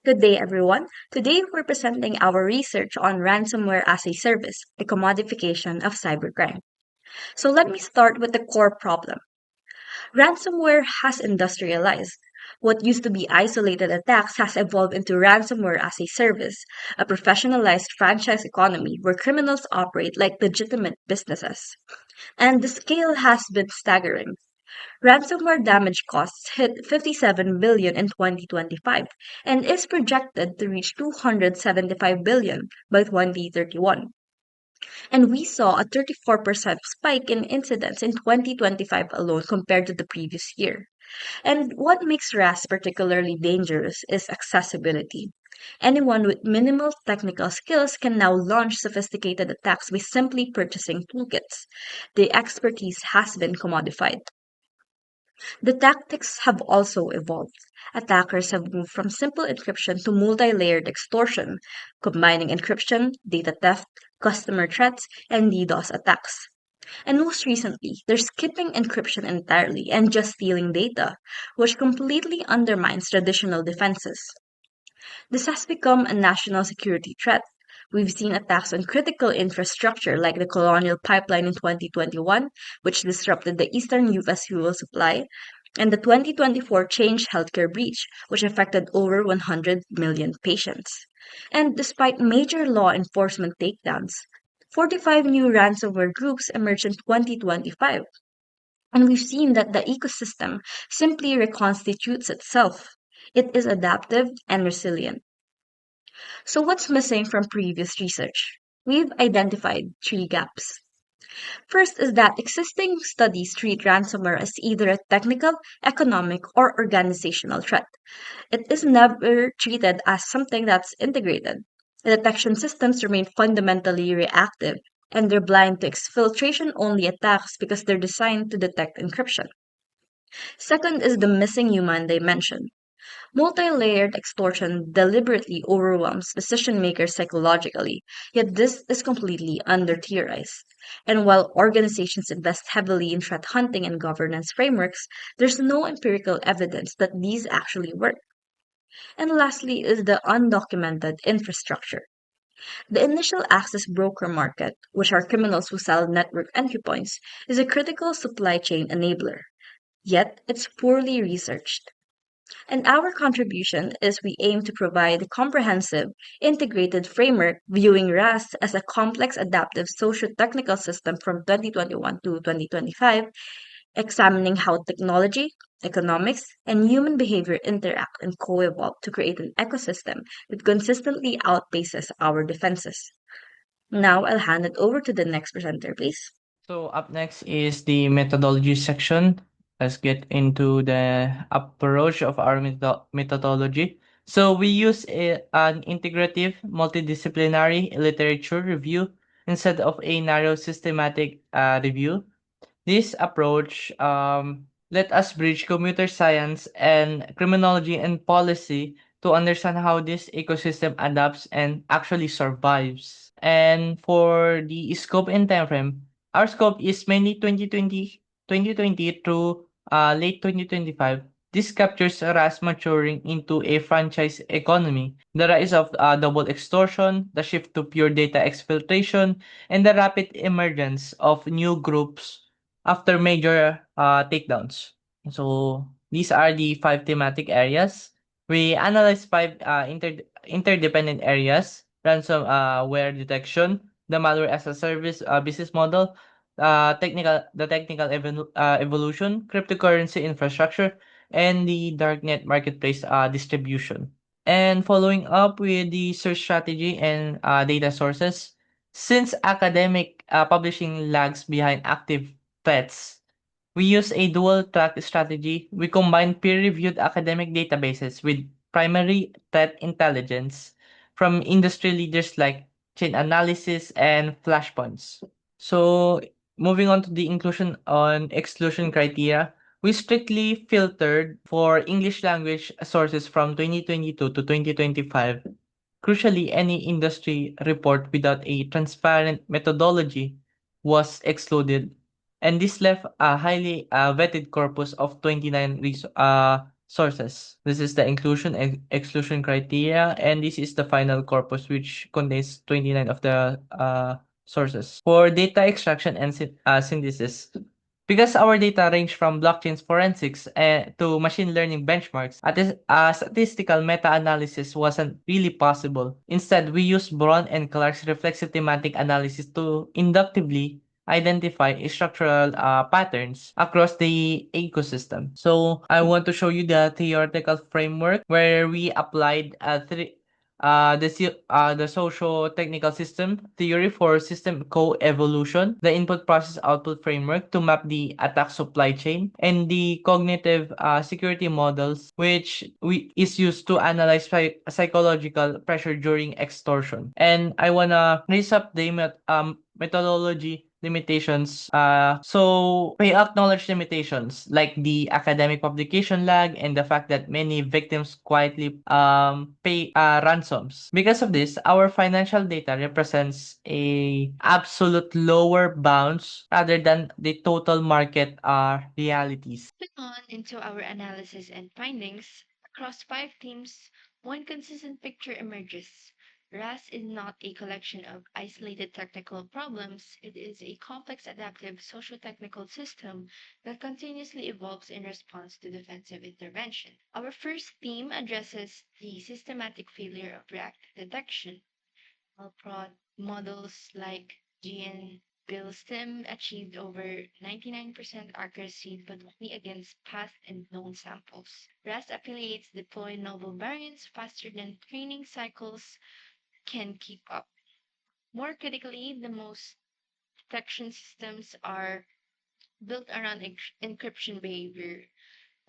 Good day, everyone. Today, we're presenting our research on ransomware as a service, the commodification of cybercrime. So, let me start with the core problem. Ransomware has industrialized. What used to be isolated attacks has evolved into ransomware as a service, a professionalized franchise economy where criminals operate like legitimate businesses. And the scale has been staggering. Ransomware damage costs hit 57 billion in 2025 and is projected to reach 275 billion by 2031. And we saw a 34% spike in incidents in 2025 alone compared to the previous year. And what makes RAS particularly dangerous is accessibility. Anyone with minimal technical skills can now launch sophisticated attacks by simply purchasing toolkits. The expertise has been commodified. The tactics have also evolved. Attackers have moved from simple encryption to multi-layered extortion, combining encryption, data theft, customer threats, and DDoS attacks. And most recently, they're skipping encryption entirely and just stealing data, which completely undermines traditional defenses. This has become a national security threat. We've seen attacks on critical infrastructure like the Colonial Pipeline in 2021, which disrupted the eastern US fuel supply, and the 2024 Change Healthcare breach, which affected over 100 million patients. And despite major law enforcement takedowns, 45 new ransomware groups emerged in 2025. And we've seen that the ecosystem simply reconstitutes itself. It is adaptive and resilient. So, what's missing from previous research? We've identified three gaps. First is that existing studies treat ransomware as either a technical, economic, or organizational threat. It is never treated as something that's integrated. The detection systems remain fundamentally reactive, and they're blind to exfiltration only attacks because they're designed to detect encryption. Second is the missing human dimension. Multi-layered extortion deliberately overwhelms decision-makers psychologically, yet this is completely under-theorized. And while organizations invest heavily in threat hunting and governance frameworks, there's no empirical evidence that these actually work. And lastly is the undocumented infrastructure. The initial access broker market, which are criminals who sell network entry points, is a critical supply chain enabler. Yet, it's poorly researched. And our contribution is we aim to provide a comprehensive, integrated framework viewing RAS as a complex adaptive socio-technical system from 2021 to 2025, examining how technology, economics, and human behavior interact and co-evolve to create an ecosystem that consistently outpaces our defenses. Now I'll hand it over to the next presenter, please. So up next is the methodology section. Let's get into the approach of our methodology. So we use an integrative, multidisciplinary literature review instead of a narrow systematic review. This approach let us bridge computer science and criminology and policy to understand how this ecosystem adapts and actually survives. And for the scope and time frame, our scope is mainly 2020 through late 2025. This captures RAS maturing into a franchise economy, the rise of double extortion, the shift to pure data exfiltration, and the rapid emergence of new groups after major takedowns. So these are the five thematic areas. We analyze five interdependent areas: ransomware detection, the malware as a service business model, the technical evolution, cryptocurrency infrastructure, and the darknet marketplace distribution. And following up with the search strategy and data sources, since academic publishing lags behind active threats, we use a dual track strategy. We combine peer reviewed academic databases with primary threat intelligence from industry leaders like chain analysis and flashpoints. So, moving on to the inclusion and exclusion criteria, we strictly filtered for English language sources from 2022 to 2025. Crucially, any industry report without a transparent methodology was excluded, and this left a highly vetted corpus of 29 sources. This is the inclusion and exclusion criteria, and this is the final corpus, which contains 29 of the sources. For data extraction and synthesis, because our data range from blockchain forensics to machine learning benchmarks, a statistical meta-analysis wasn't really possible. Instead, we used Braun and Clark's reflexive thematic analysis to inductively identify structural patterns across the ecosystem. So I want to show you the theoretical framework where we applied the socio-technical system theory for system co-evolution, the input process output framework to map the attack supply chain, and the cognitive security models, which is used to analyze psychological pressure during extortion. And I wanna raise up the methodology limitations. So we acknowledge limitations like the academic publication lag and the fact that many victims quietly pay ransoms. Because of this, our financial data represents a absolute lower bounds rather than the total market realities. Moving on into our analysis and findings, across five themes, one consistent picture emerges. RAS is not a collection of isolated technical problems, it is a complex adaptive socio-technical system that continuously evolves in response to defensive intervention. Our first theme addresses the systematic failure of reactive detection. Prod models like GN Billstem achieved over 99% accuracy, but only against past and known samples. RAS affiliates deploy novel variants faster than training cycles can keep up. More critically, the most detection systems are built around encryption behavior,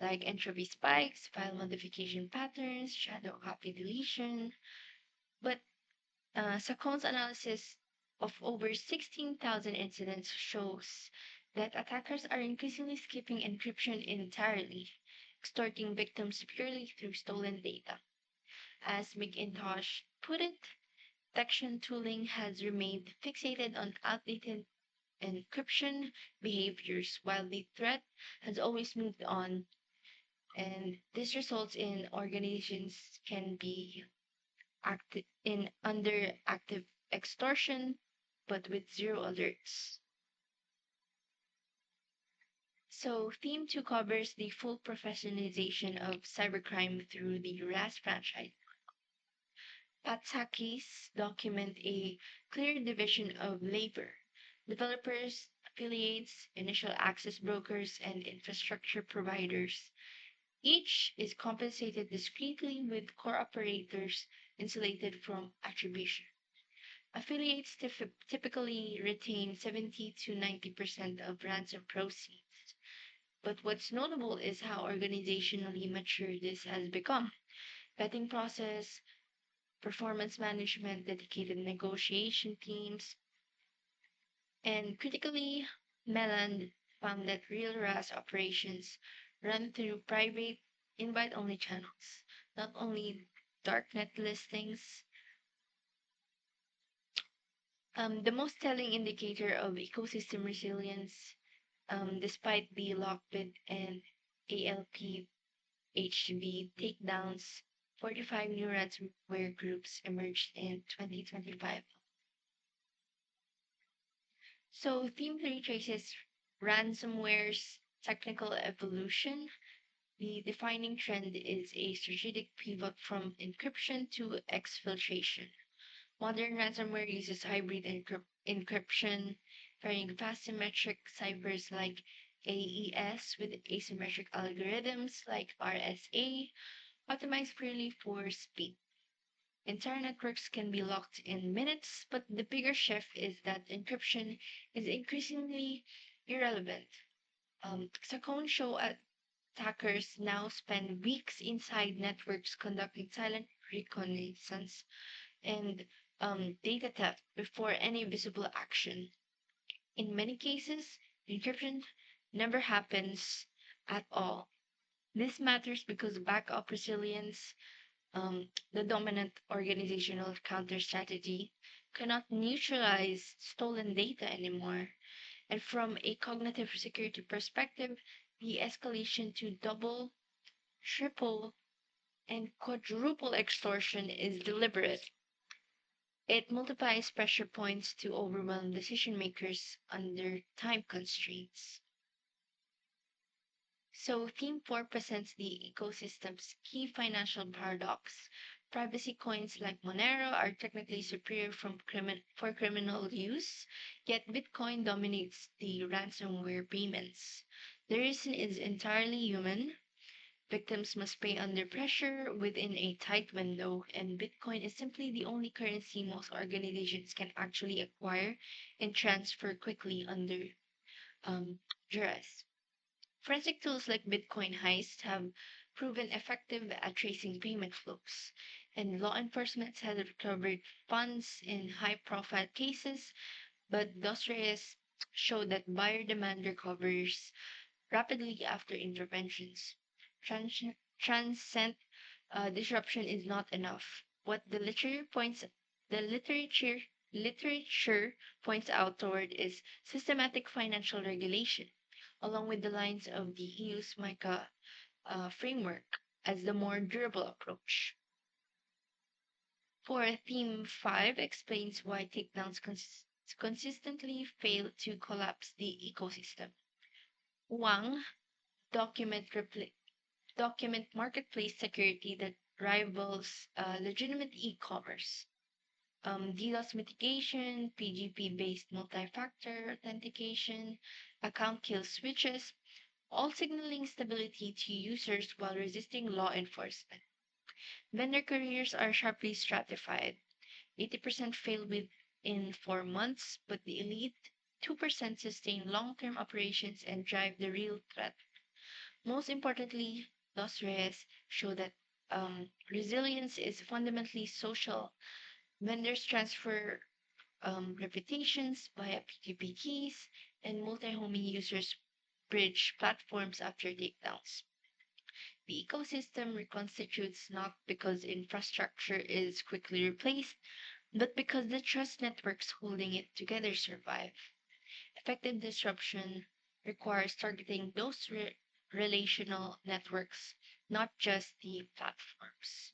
like entropy spikes, file modification patterns, shadow copy deletion, but Sakon's analysis of over 16,000 incidents shows that attackers are increasingly skipping encryption entirely, extorting victims purely through stolen data. As McIntosh put it, detection tooling has remained fixated on outdated encryption behaviors while the threat has always moved on, and this results in organizations can be under active extortion, but with zero alerts. So theme 2 covers the full professionalization of cybercrime through the RAS franchise. Patsakis document a clear division of labor. Developers, affiliates, initial access brokers, and infrastructure providers. Each is compensated discretely with core operators insulated from attribution. Affiliates typically retain 70 to 90% of ransom proceeds. But what's notable is how organizationally mature this has become. Vetting process, performance management, dedicated negotiation teams, and critically, Meland found that real RAS operations run through private, invite only channels, not only darknet listings. The most telling indicator of ecosystem resilience, despite the Lockbit and ALP HB takedowns, 45 new ransomware groups emerged in 2025. So, Theme 3 traces ransomware's technical evolution. The defining trend is a strategic pivot from encryption to exfiltration. Modern ransomware uses hybrid encryption, pairing fast symmetric ciphers like AES with asymmetric algorithms like RSA, optimized purely for speed. Entire networks can be locked in minutes, but the bigger shift is that encryption is increasingly irrelevant. Sakone show attackers now spend weeks inside networks conducting silent reconnaissance and data theft before any visible action. In many cases, encryption never happens at all. This matters because backup resilience, the dominant organizational counter strategy, cannot neutralize stolen data anymore. And from a cognitive security perspective, the escalation to double triple, and quadruple extortion is deliberate. It multiplies pressure points to overwhelm decision makers under time constraints. So, Theme 4 presents the ecosystem's key financial paradox. Privacy coins like Monero are technically superior for criminal use, yet Bitcoin dominates the ransomware payments. The reason is entirely human. Victims must pay under pressure within a tight window, and Bitcoin is simply the only currency most organizations can actually acquire and transfer quickly under duress. Forensic tools like Bitcoin Heist have proven effective at tracing payment flows, and law enforcement has recovered funds in high profile cases, but those rays show that buyer demand recovers rapidly after interventions. Trans- Transcend disruption is not enough. What the literature points out toward is systematic financial regulation, along with the lines of the EU's MICA framework as the more durable approach. For theme 5 explains why takedowns consistently fail to collapse the ecosystem. Wang document repli- document marketplace security that rivals legitimate e-commerce. DDoS mitigation, PGP-based multi-factor authentication, account kill switches, all signaling stability to users while resisting law enforcement. Vendor careers are sharply stratified. 80% fail within 4 months, but the elite 2% sustain long-term operations and drive the real threat. Most importantly, Los Reyes show that resilience is fundamentally social. Vendors transfer reputations via PGP keys, and multi-homing users bridge platforms after takedowns. The ecosystem reconstitutes not because infrastructure is quickly replaced, but because the trust networks holding it together survive. Effective disruption requires targeting those relational networks, not just the platforms.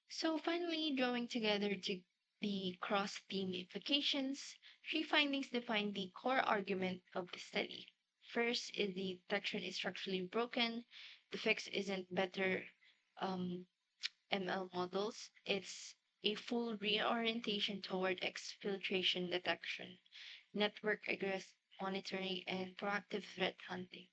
So, finally, drawing together to the cross theme implications, three findings define the core argument of the study. First is the detection is structurally broken. The fix isn't better um, ML models, it's a full reorientation toward exfiltration detection, network egress monitoring, and proactive threat hunting.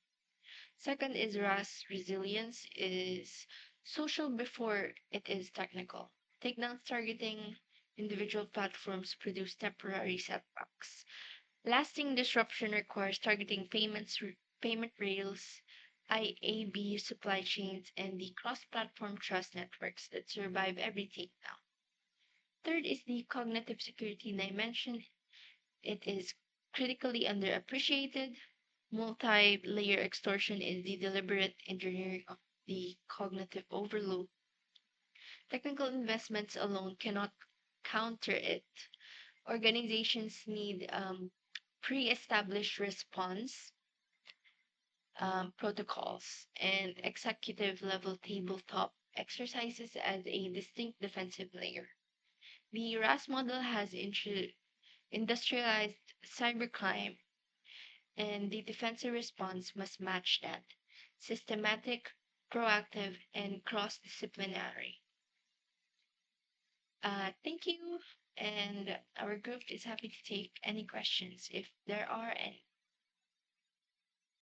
Second is RAS resilience is social before it is technical. Takedowns targeting individual platforms produce temporary setbacks. Lasting disruption requires targeting payment rails, IAB supply chains, and the cross-platform trust networks that survive every takedown. Third is the cognitive security dimension. It is critically underappreciated. Multi-layer extortion is the deliberate engineering of the cognitive overload. Technical investments alone cannot counter it. Organizations need pre-established response protocols and executive level tabletop exercises as a distinct defensive layer. The RAS model has industrialized cybercrime, and the defensive response must match that systematic, proactive, and cross disciplinary. Thank you, and our group is happy to take any questions if there are any.